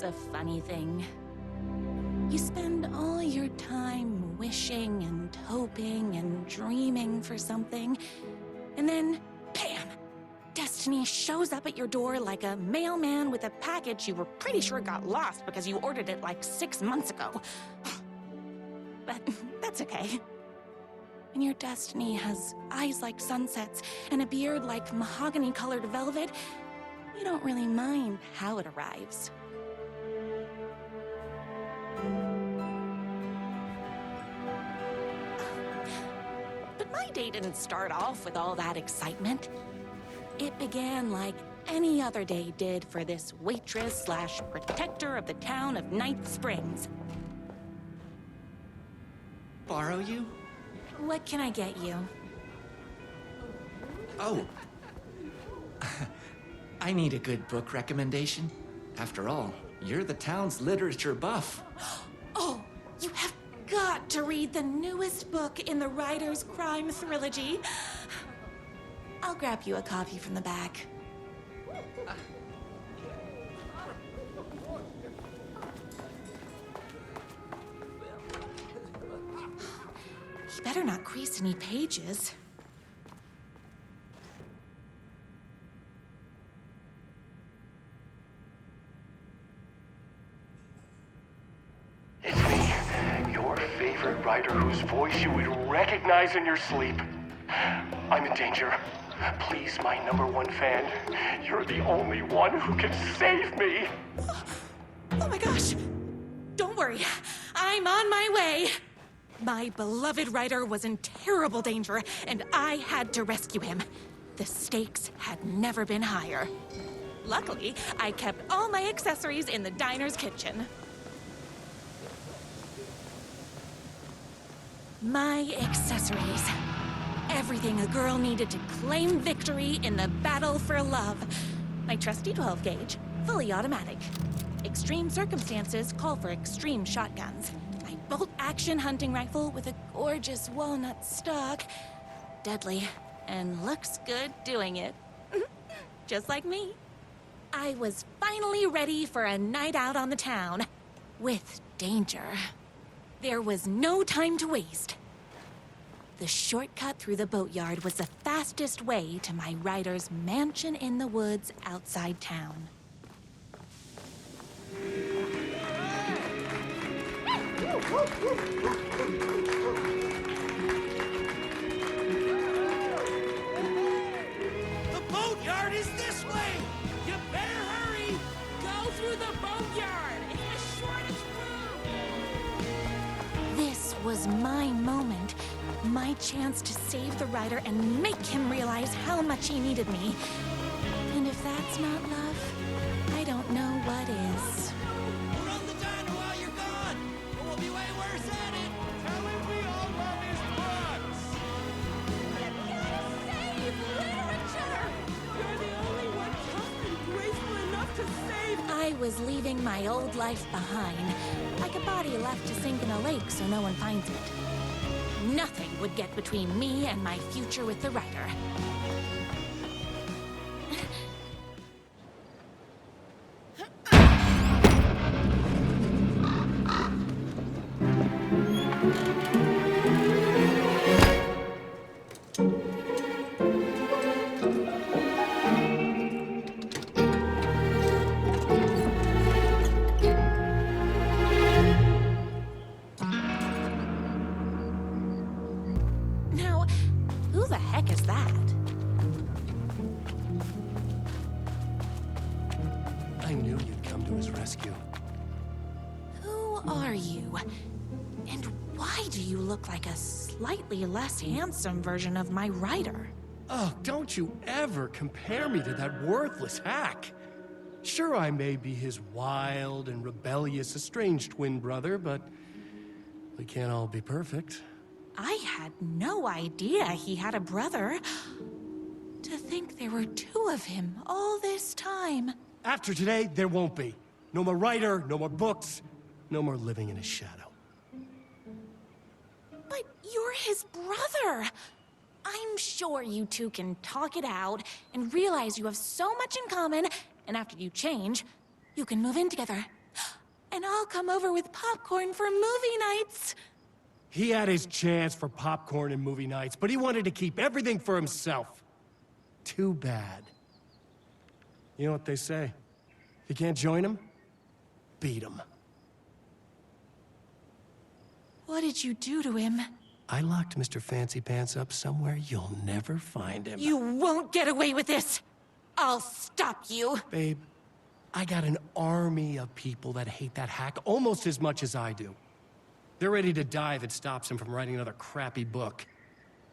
a funny thing. You spend all your time wishing and hoping and dreaming for something, and then, bam! Destiny shows up at your door like a mailman with a package you were pretty sure got lost because you ordered it like 6 months ago. But that's okay. When your destiny has eyes like sunsets and a beard like mahogany-colored velvet, you don't really mind how it arrives. But my day didn't start off with all that excitement. It began like any other day did for this waitress/protector of the town of Night Springs. Borrow you? What can I get you? Oh. I need a good book recommendation. After all, you're the town's literature buff. Oh, you have got to read the newest book in the Writer's Crime Trilogy. I'll grab you a copy from the back. You better not crease any pages. It's me, your favorite writer whose voice you would recognize in your sleep. I'm in danger. Please, my #1 fan, you're the only one who can save me. Oh my gosh! Don't worry, I'm on my way. My beloved writer was in terrible danger, and I had to rescue him. The stakes had never been higher. Luckily, I kept all my accessories in the diner's kitchen. My accessories. Everything a girl needed to claim victory in the battle for love. My trusty 12 gauge, fully automatic. Extreme circumstances call for extreme shotguns. My bolt-action hunting rifle with a gorgeous walnut stock. Deadly, and looks good doing it. Just like me. I was finally ready for a night out on the town. With danger. There was no time to waste. The shortcut through the boatyard was the fastest way to my writer's mansion in the woods outside town. The boatyard is this way! You better hurry! Go through the boatyard! It's the shortest route! This was my moment. My chance to save the writer and make him realize how much he needed me. And if that's not love, I don't know what is. We'll run the diner while you're gone! Or we'll be way worse at it! Tell him we all love his books! You gotta save literature! You're the only one tough and graceful enough to save... I was leaving my old life behind, like a body left to sink in a lake so no one finds it. Nothing would get between me and my future with the writer. Now, who the heck is that? I knew you'd come to his rescue. Who are you? And why do you look like a slightly less handsome version of my writer? Oh, don't you ever compare me to that worthless hack. Sure, I may be his wild and rebellious estranged twin brother, but we can't all be perfect. I had no idea he had a brother. To think there were two of him all this time. After today, there won't be. No more writer, no more books, no more living in his shadow. But you're his brother. I'm sure you two can talk it out and realize you have so much in common, and after you change, you can move in together. And I'll come over with popcorn for movie nights. He had his chance for popcorn and movie nights, but he wanted to keep everything for himself. Too bad. You know what they say? If you can't join him, beat him. What did you do to him? I locked Mr. Fancy Pants up somewhere you'll never find him. You won't get away with this! I'll stop you! Babe, I got an army of people that hate that hack almost as much as I do. They're ready to die if it stops him from writing another crappy book.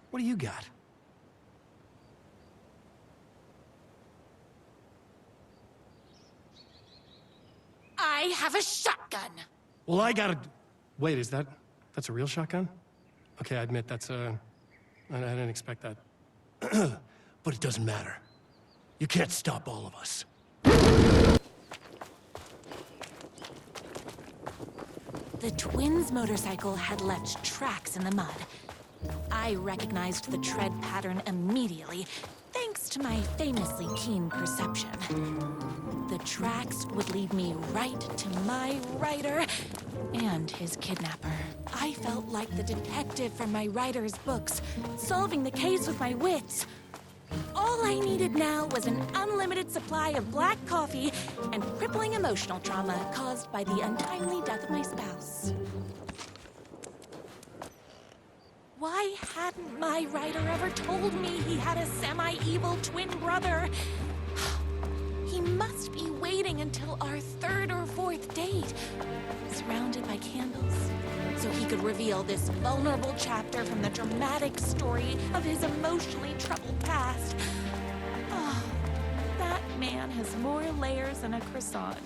What do you got? I have a shotgun! Well, I got a... Wait, that's a real shotgun? Okay, I admit that's I didn't expect that. But it doesn't matter. You can't stop all of us. The twins' motorcycle had left tracks in the mud. I recognized the tread pattern immediately, thanks to my famously keen perception. The tracks would lead me right to my rider and his kidnapper. I felt like the detective from my writer's books, solving the case with my wits. All I needed now was an unlimited supply of black coffee and crippling emotional trauma caused by the untimely death of my spouse. Why hadn't my writer ever told me he had a semi-evil twin brother? He must be waiting until our third or fourth date, surrounded by candles, so he could reveal this vulnerable chapter from the dramatic story of his emotionally troubled past. Oh, that man has more layers than a croissant.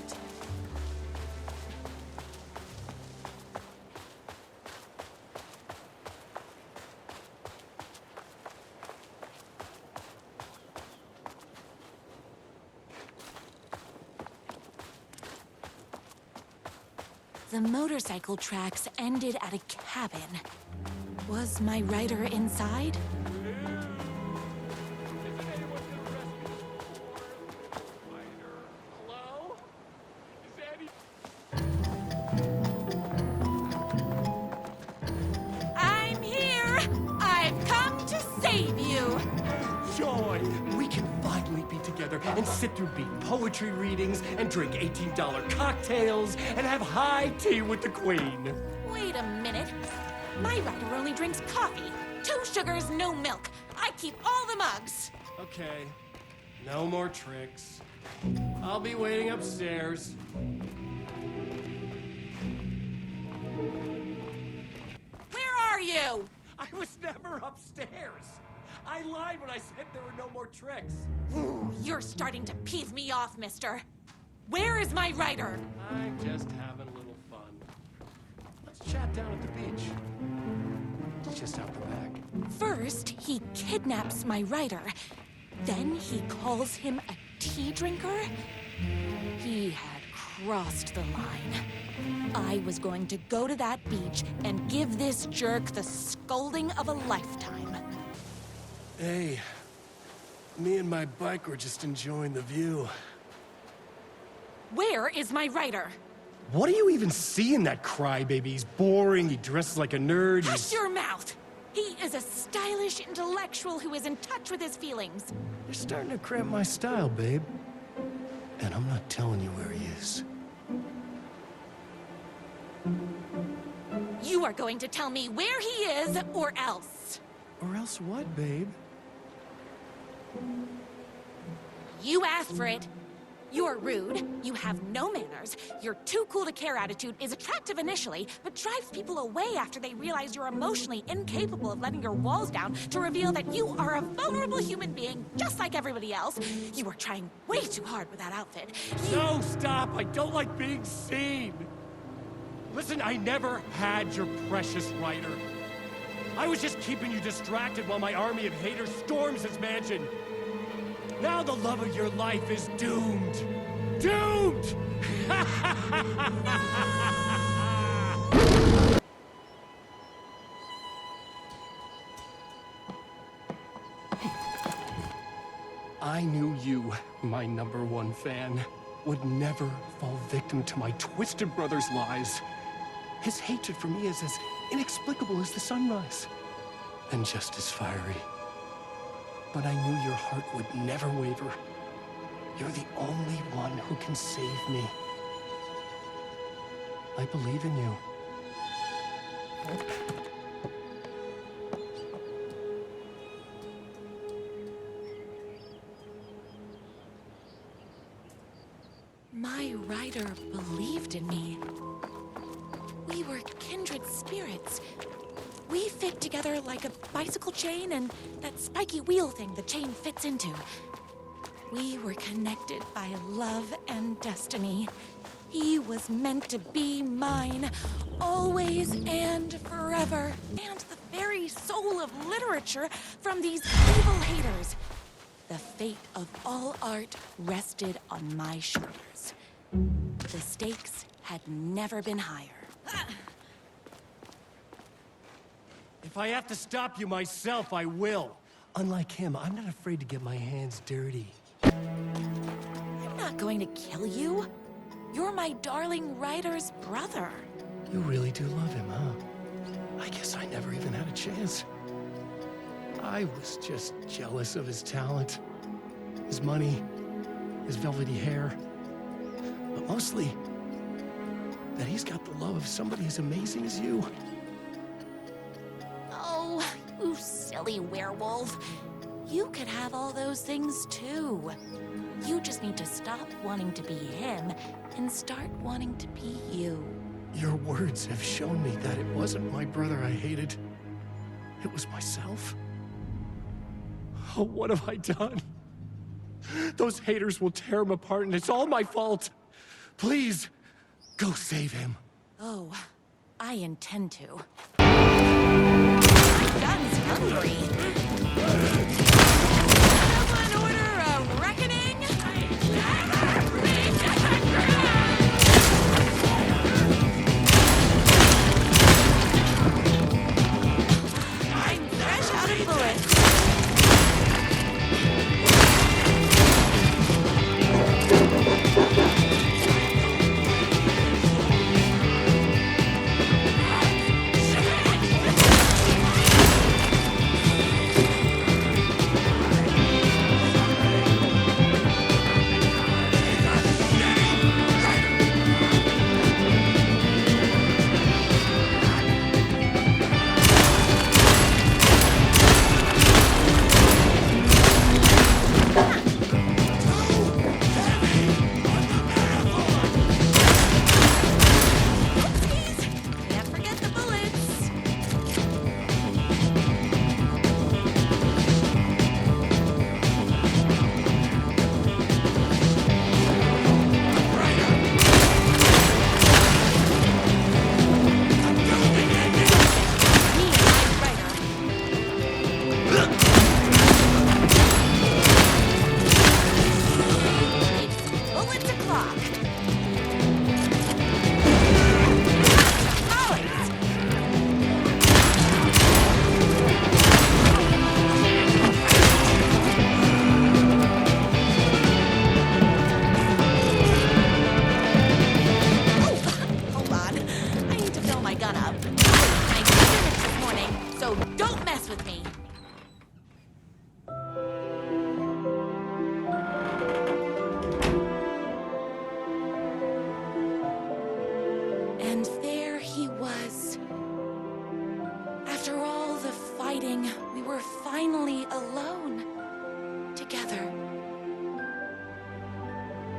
The motorcycle tracks ended at a cabin. Was my rider inside? Hello? Is I'm here! I've come to save you! Joy! We can finally be together and sit through beat poetry readings and drink $18 cocktails and have high tea with the Queen. Wait a minute. My rider only drinks coffee. 2 sugars, no milk. I keep all the mugs. Okay, no more tricks. I'll be waiting upstairs. Where are you? I was never upstairs. I lied when I said there were no more tricks. Ooh, you're starting to peeve me off, mister. Where is my rider? I'm just having a little fun. Let's chat down at the beach. It's just out the back. First, he kidnaps my rider. Then he calls him a tea drinker. He had crossed the line. I was going to go to that beach and give this jerk the scolding of a lifetime. Hey, me and my bike were just enjoying the view. Where is my rider? What do you even see in that crybaby? He's boring, he dresses like a nerd, Hush your mouth! He is a stylish intellectual who is in touch with his feelings. You're starting to cramp my style, babe. And I'm not telling you where he is. You are going to tell me where he is, or else. Or else what, babe? You asked for it. You're rude, you have no manners, your too cool to care attitude is attractive initially, but drives people away after they realize you're emotionally incapable of letting your walls down to reveal that you are a vulnerable human being just like everybody else. You are trying way too hard with that outfit. No, stop! I don't like being seen! Listen, I never had your precious writer. I was just keeping you distracted while my army of haters storms his mansion. Now the love of your life is doomed! Doomed! I knew you, my #1 fan. would never fall victim to my twisted brother's lies. His hatred for me is as inexplicable as the sunrise, and just as fiery. But I knew your heart would never waver. You're the only one who can save me. I believe in you. My rider believed in me. We were kindred spirits. We fit together like a bicycle chain and that spiky wheel thing the chain fits into. We were connected by love and destiny. He was meant to be mine, always and forever. And the very soul of literature from these evil haters. The fate of all art rested on my shoulders. The stakes had never been higher. If I have to stop you myself, I will. Unlike him, I'm not afraid to get my hands dirty. I'm not going to kill you. You're my darling Ryder's brother. You really do love him, huh? I guess I never even had a chance. I was just jealous of his talent, his money, his velvety hair. But mostly, that he's got the love of somebody as amazing as you. Oh, you silly werewolf. You could have all those things too. You just need to stop wanting to be him and start wanting to be you. Your words have shown me that it wasn't my brother I hated. It was myself. Oh, what have I done? Those haters will tear him apart, and it's all my fault. Please, go save him. Oh, I intend to. My gun's hungry. Someone order a reckoning? I'm fresh out of bullets. Can't forget the bullets. Me and my rider. It's bullets o'clock. Always. Hold on. I need to fill my gun up. I finished this morning, so don't mess with me. And there he was. After all the fighting, we were finally alone. Together.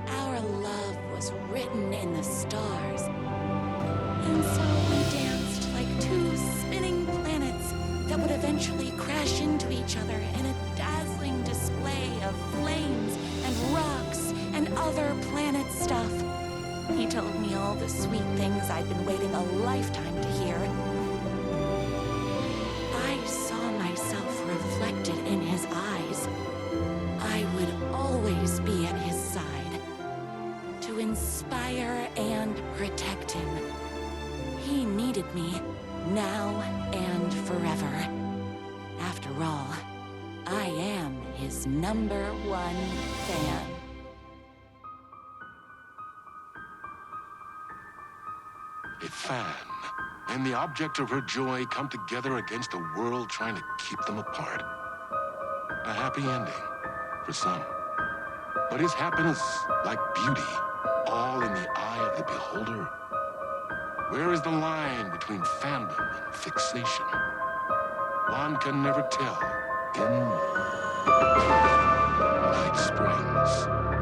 Our love was written in the stars. And so we danced like two spinning planets that would eventually crash into each other in a dazzling display of flames and rocks and other planet stuff. He told me all the sweet things I'd been waiting a lifetime to hear. I saw myself reflected in his eyes. I would always be at his side, to inspire and protect him. He needed me, now and forever. After all, I am his #1 fan. a fan, and the object of her joy come together against a world trying to keep them apart. A happy ending for some. But is happiness, like beauty, all in the eye of the beholder? Where is the line between fandom and fixation? One can never tell. In Night Springs.